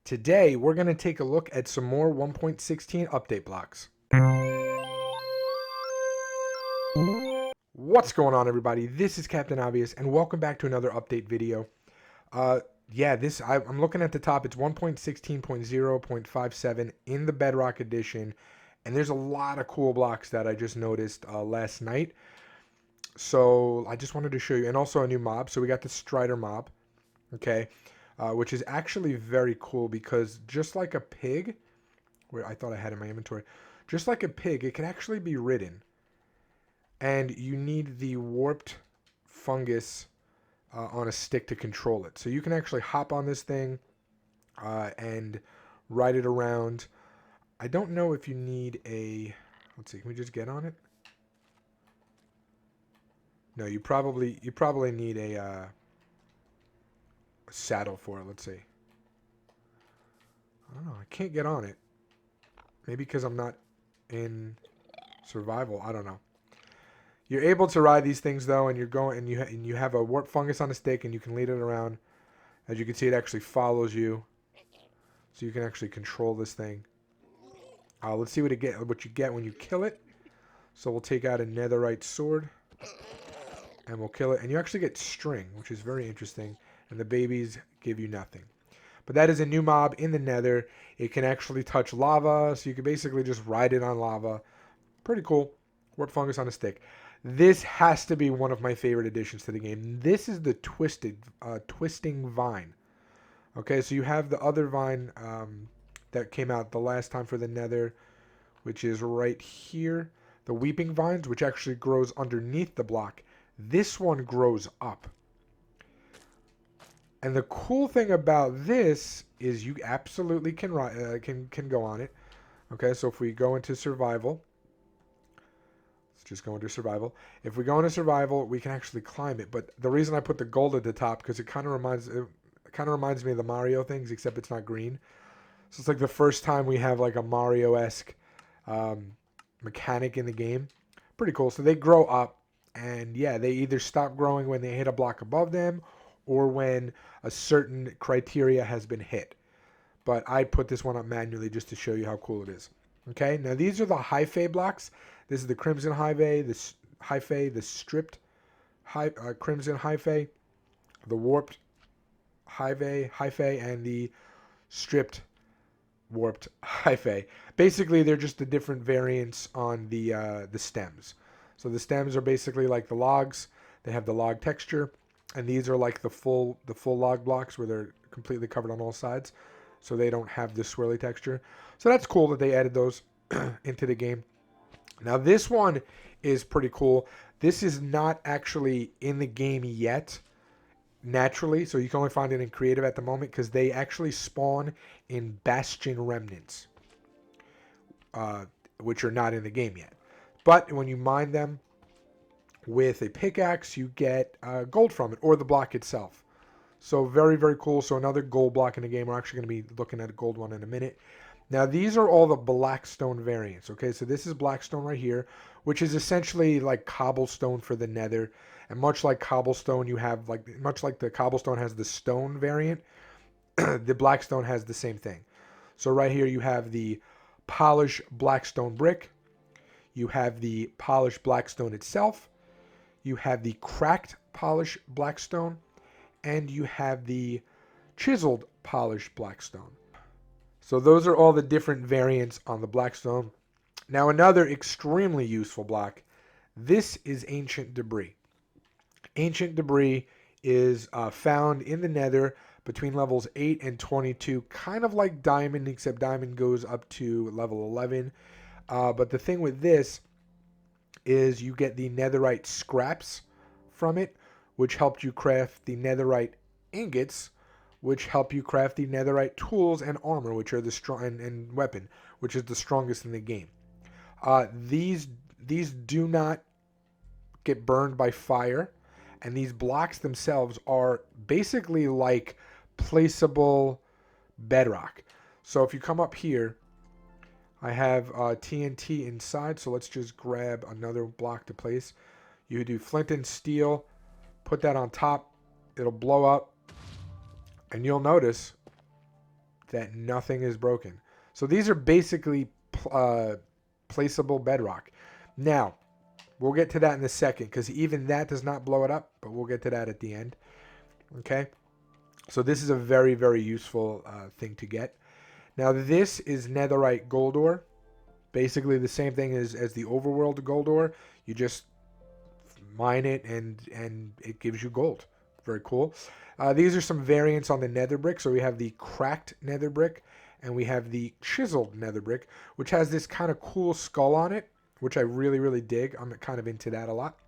Today, we're going to take a look at some more 1.16 update blocks. What's going on, everybody? This is Captain Obvious, and welcome back to another update video. I'm looking at the top. It's 1.16.0.57 in the Bedrock edition, and there's a lot of cool blocks that I just noticed last night. So I just wanted to show you, and also a new mob. So we got the Strider mob, okay, which is actually very cool because just like a pig, where I thought I had in my inventory, just like a pig, it can actually be ridden. And you need the warped fungus on a stick to control it. So you can actually hop on this thing and ride it around. I don't know if you need a... Let's see, can we just get on it? No, you probably need a saddle for it. Let's see. I don't know. I can't get on it. Maybe because I'm not in survival. I don't know. You're able to ride these things though, and you're going and you have a warp fungus on a stick, and you can lead it around. As you can see, it actually follows you, so you can actually control this thing. Let's see what you get when you kill it. So we'll take out a netherite sword, and we'll kill it, and you actually get string, which is very interesting. And the babies give you nothing. But that is a new mob in the Nether. It can actually touch lava, so you can basically just ride it on lava. Pretty cool. Warp fungus on a stick. This has to be one of my favorite additions to the game. This is the twisting vine. Okay, so you have the other vine that came out the last time for the Nether, which is right here. The weeping vines, which actually grows underneath the block. This one grows up. And the cool thing about this is you absolutely can go on it. Okay, so if we go into survival, let's just go into survival. If we go into survival, we can actually climb it. But the reason I put the gold at the top, because it kind of reminds me of the Mario things, except it's not green. So it's like the first time we have like a Mario-esque mechanic in the game. Pretty cool. So they grow up, and yeah, they either stop growing when they hit a block above them, or when a certain criteria has been hit. But I put this one up manually just to show you how cool it is. Okay, now these are the Hyphae blocks. This is the Crimson Hyphae, the stripped Crimson Hyphae, the warped Hyphae, and the stripped warped Hyphae. Basically, they're just the different variants on the stems. So the stems are basically like the logs. They have the log texture. And these are like the full log blocks where they're completely covered on all sides, so they don't have the swirly texture. So that's cool that they added those into the game. Now this one is pretty cool. This is not actually in the game yet, naturally, so you can only find it in creative at the moment because they actually spawn in bastion remnants, which are not in the game yet. But when you mine them with a pickaxe, you get gold from it, or the block itself. So very, very cool. So another gold block in the game. We're actually going to be looking at a gold one in a minute. Now these are all the blackstone variants. Okay, so this is blackstone right here, which is essentially like cobblestone for the Nether. And much like cobblestone, you have much like the cobblestone has the stone variant, the blackstone has the same thing. So right here you have the polished blackstone brick. You have the polished blackstone itself. You have the cracked polished blackstone, and you have the chiseled polished blackstone. So those are all the different variants on the blackstone. Now another extremely useful block. This is ancient debris. Ancient debris is found in the Nether between levels 8 and 22, kind of like diamond, except diamond goes up to level 11. But the thing with this is you get the netherite scraps from it, which helped you craft the netherite ingots, which help you craft the netherite tools and armor, which are the strong and weapon, which is the strongest in the game. These do not get burned by fire, and these blocks themselves are basically like placeable bedrock. So if you come up here, I have TNT inside, so let's just grab another block to place. You do flint and steel, put that on top, it'll blow up, and you'll notice that nothing is broken. So these are basically placeable bedrock. Now, we'll get to that in a second because even that does not blow it up, but we'll get to that at the end. Okay? So this is a very, very useful thing to get. Now, this is netherite gold ore. Basically the same thing as the overworld gold ore. You just mine it and it gives you gold. Very cool. These are some variants on the nether brick. So we have the cracked nether brick and we have the chiseled nether brick, which has this kind of cool skull on it, which I really, really dig. I'm kind of into that a lot.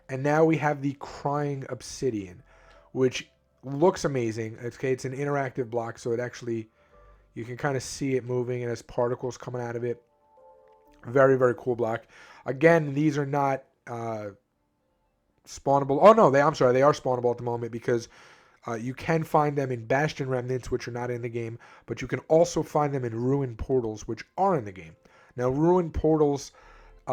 And now we have the crying obsidian, which looks amazing. It's an interactive block, so it actually, you can kind of see it moving and has particles coming out of it. Very, very cool block. Again, these are not spawnable. Oh no, I'm sorry, they are spawnable at the moment because you can find them in Bastion Remnants, which are not in the game, but you can also find them in Ruin Portals, which are in the game. Now, Ruin Portals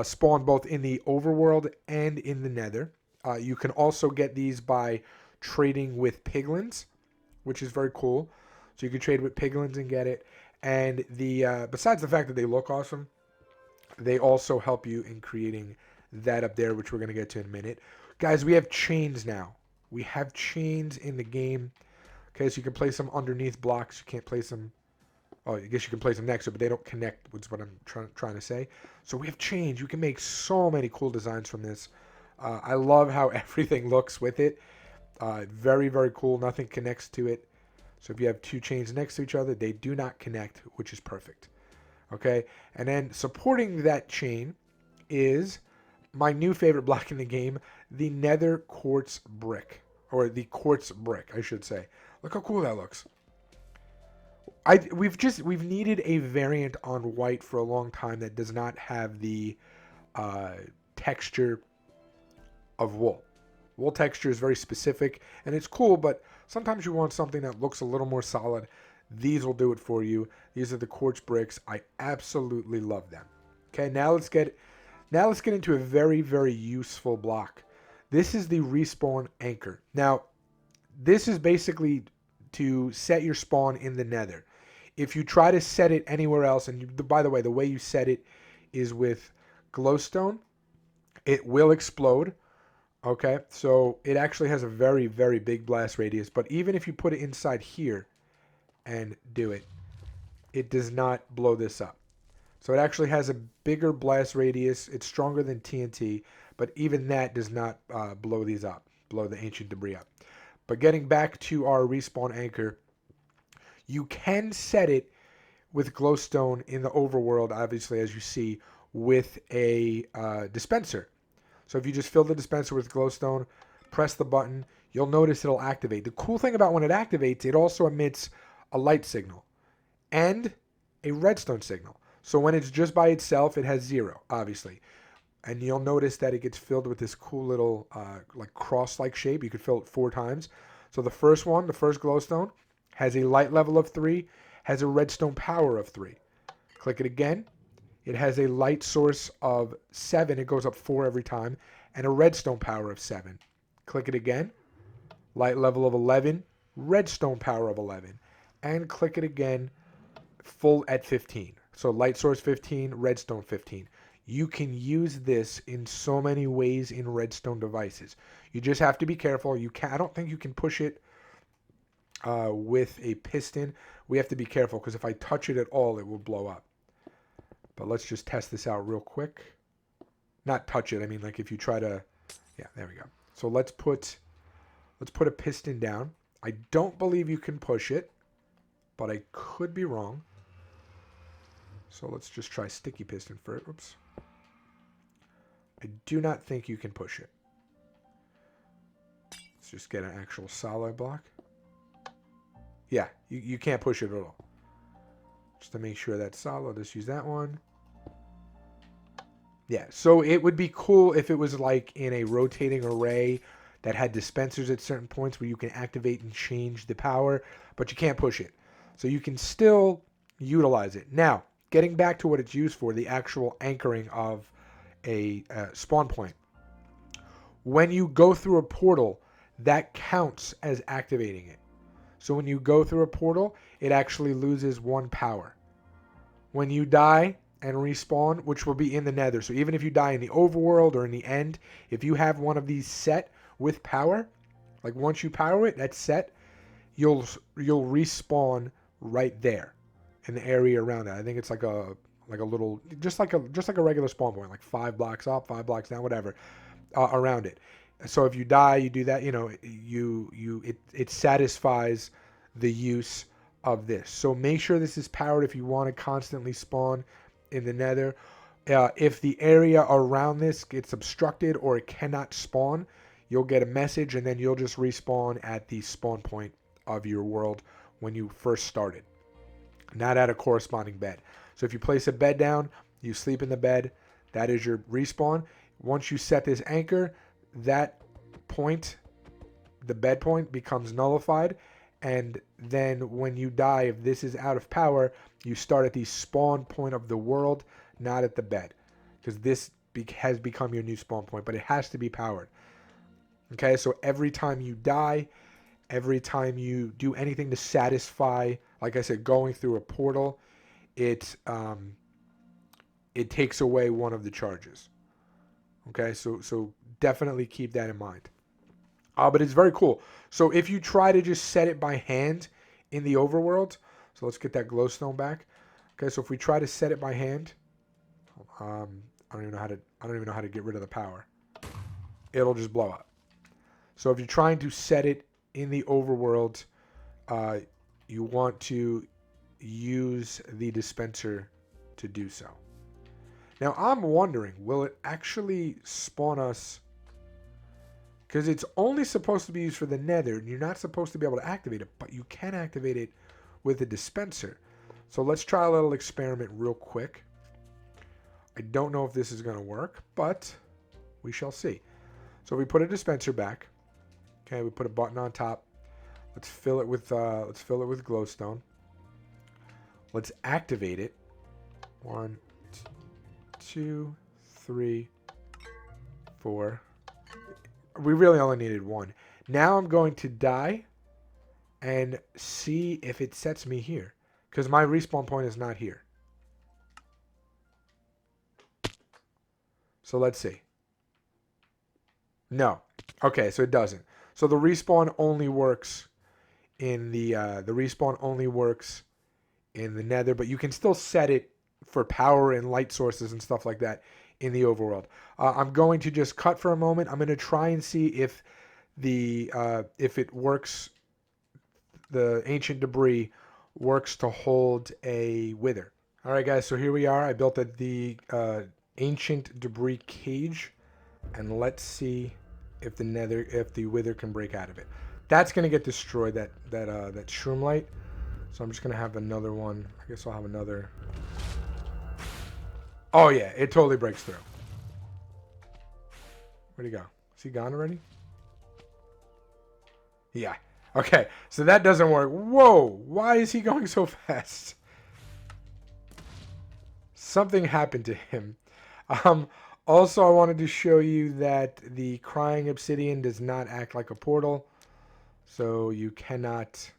spawn both in the overworld and in the nether. You can also get these by trading with piglins, which is very cool. So you can trade with piglins and get it. And besides the fact that they look awesome, they also help you in creating that up there, which we're going to get to in a minute. Guys, we have chains now. We have chains in the game. Okay, so you can place them underneath blocks. You can't place them. Oh, I guess you can place them next to it, but they don't connect, which is what I'm trying to say. So we have chains. You can make so many cool designs from this. I love how everything looks with it. Very, very cool. Nothing connects to it. So if you have two chains next to each other, they do not connect, which is perfect. Okay, and then supporting that chain is my new favorite block in the game, the nether quartz brick, or the quartz brick, I should say. Look how cool that looks. We've needed a variant on white for a long time that does not have the texture of wool. Wool texture is very specific and it's cool, but sometimes you want something that looks a little more solid. These will do it for you. These are the quartz bricks. I absolutely love them. Okay, now let's get into a very, very useful block. This is the respawn anchor. Now, this is basically to set your spawn in the nether. If you try to set it anywhere else, and by the way, the way you set it is with glowstone, it will explode. Okay, so it actually has a very, very big blast radius, but even if you put it inside here and do it, it does not blow this up. So it actually has a bigger blast radius. It's stronger than TNT, but even that does not blow these up, blow the ancient debris up. But getting back to our respawn anchor, you can set it with glowstone in the overworld, obviously, as you see, with a dispenser. So if you just fill the dispenser with glowstone, press the button, you'll notice it'll activate. The cool thing about when it activates, it also emits a light signal and a redstone signal. So when it's just by itself, it has 0, obviously. And you'll notice that it gets filled with this cool little like cross-like shape. You could fill it 4 times. So the first one, the first glowstone, has a light level of 3, has a redstone power of 3. Click it again. It has a light source of 7. It goes up 4 every time. And a redstone power of 7. Click it again. Light level of 11. Redstone power of 11. And click it again. Full at 15. So light source 15. Redstone 15. You can use this in so many ways in redstone devices. You just have to be careful. I don't think you can push it with a piston. We have to be careful because if I touch it at all, it will blow up. But let's just test this out real quick. Not touch it. I mean, like if you try to, yeah, there we go. So let's put a piston down. I don't believe you can push it, but I could be wrong. So let's just try sticky piston first. Oops. I do not think you can push it. Let's just get an actual solid block. Yeah, you can't push it at all. Just to make sure that's solid, let's use that one. Yeah, so it would be cool if it was like in a rotating array that had dispensers at certain points where you can activate and change the power, but you can't push it. So you can still utilize it. Now, getting back to what it's used for, the actual anchoring of a spawn point. When you go through a portal, that counts as activating it. So when you go through a portal, it actually loses 1 power. When you die and respawn, which will be in the nether, so even if you die in the overworld or in the end, if you have one of these set with power, like once you power it, that's set, you'll respawn right there in the area around that. I think it's like a little, just like a regular spawn point, like 5 blocks up, 5 blocks down, whatever, around it. So if you die, you do that, you know, it satisfies the use of this. So make sure this is powered if you want to constantly spawn in the nether. If the area around this gets obstructed or it cannot spawn, you'll get a message and then you'll just respawn at the spawn point of your world when you first started, not at a corresponding bed. So if you place a bed down, you sleep in the bed, that is your respawn. Once you set this anchor, that point, the bed point, becomes nullified. And then when you die, if this is out of power, you start at the spawn point of the world, not at the bed. Because this has become your new spawn point, but it has to be powered. Okay, so every time you die, every time you do anything to satisfy, like I said, going through a portal, it takes away one of the charges. Okay, so definitely keep that in mind. But it's very cool. So if you try to just set it by hand in the overworld, so let's get that glowstone back. Okay, so if we try to set it by hand, I don't even know how to get rid of the power. It'll just blow up. So if you're trying to set it in the overworld, you want to use the dispenser to do so. Now I'm wondering, will it actually spawn us? Because it's only supposed to be used for the nether, and you're not supposed to be able to activate it, but you can activate it with a dispenser. So let's try a little experiment real quick. I don't know if this is going to work, but we shall see. So we put a dispenser back. Okay, we put a button on top. Let's fill it with glowstone. Let's activate it. 1, 2, 3, 4. We really only needed 1. Now I'm going to die and see if it sets me here, because my respawn point is not here. So let's see. No. Okay, so it doesn't. So the respawn only works in the nether, but you can still set it for power and light sources and stuff like that in the overworld. I'm going to just cut for a moment. I'm going to try and see if it works. The ancient debris works to hold a wither. All right, guys. So here we are. I built the ancient debris cage, and let's see if the wither can break out of it. That's going to get destroyed. That shroom light. So I'm just going to have another one. I guess I'll have another. Oh, yeah. It totally breaks through. Where'd he go? Is he gone already? Yeah. Okay. So that doesn't work. Whoa. Why is he going so fast? Something happened to him. Also, I wanted to show you that the crying obsidian does not act like a portal. So you cannot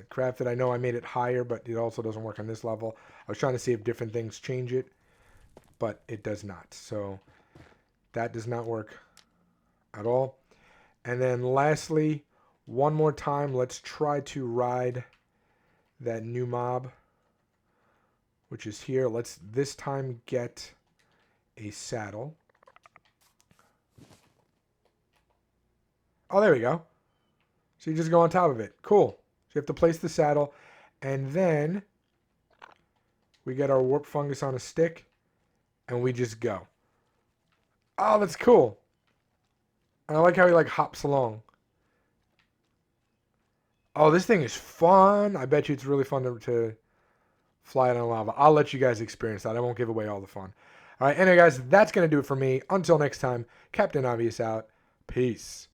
craft it. I know I made it higher, but it also doesn't work on this level. I was trying to see if different things change it, but it does not. So that does not work at all. And then lastly, one more time, let's try to ride that new mob, which is here. Let's this time get a saddle. Oh, there we go. So you just go on top of it. Cool. So you have to place the saddle, and then we get our warp fungus on a stick, and we just go. Oh, that's cool. And I like how he like hops along. Oh, this thing is fun. I bet you it's really fun to fly it on lava. I'll let you guys experience that. I won't give away all the fun. All right, anyway, guys, that's going to do it for me. Until next time, Captain Obvious out. Peace.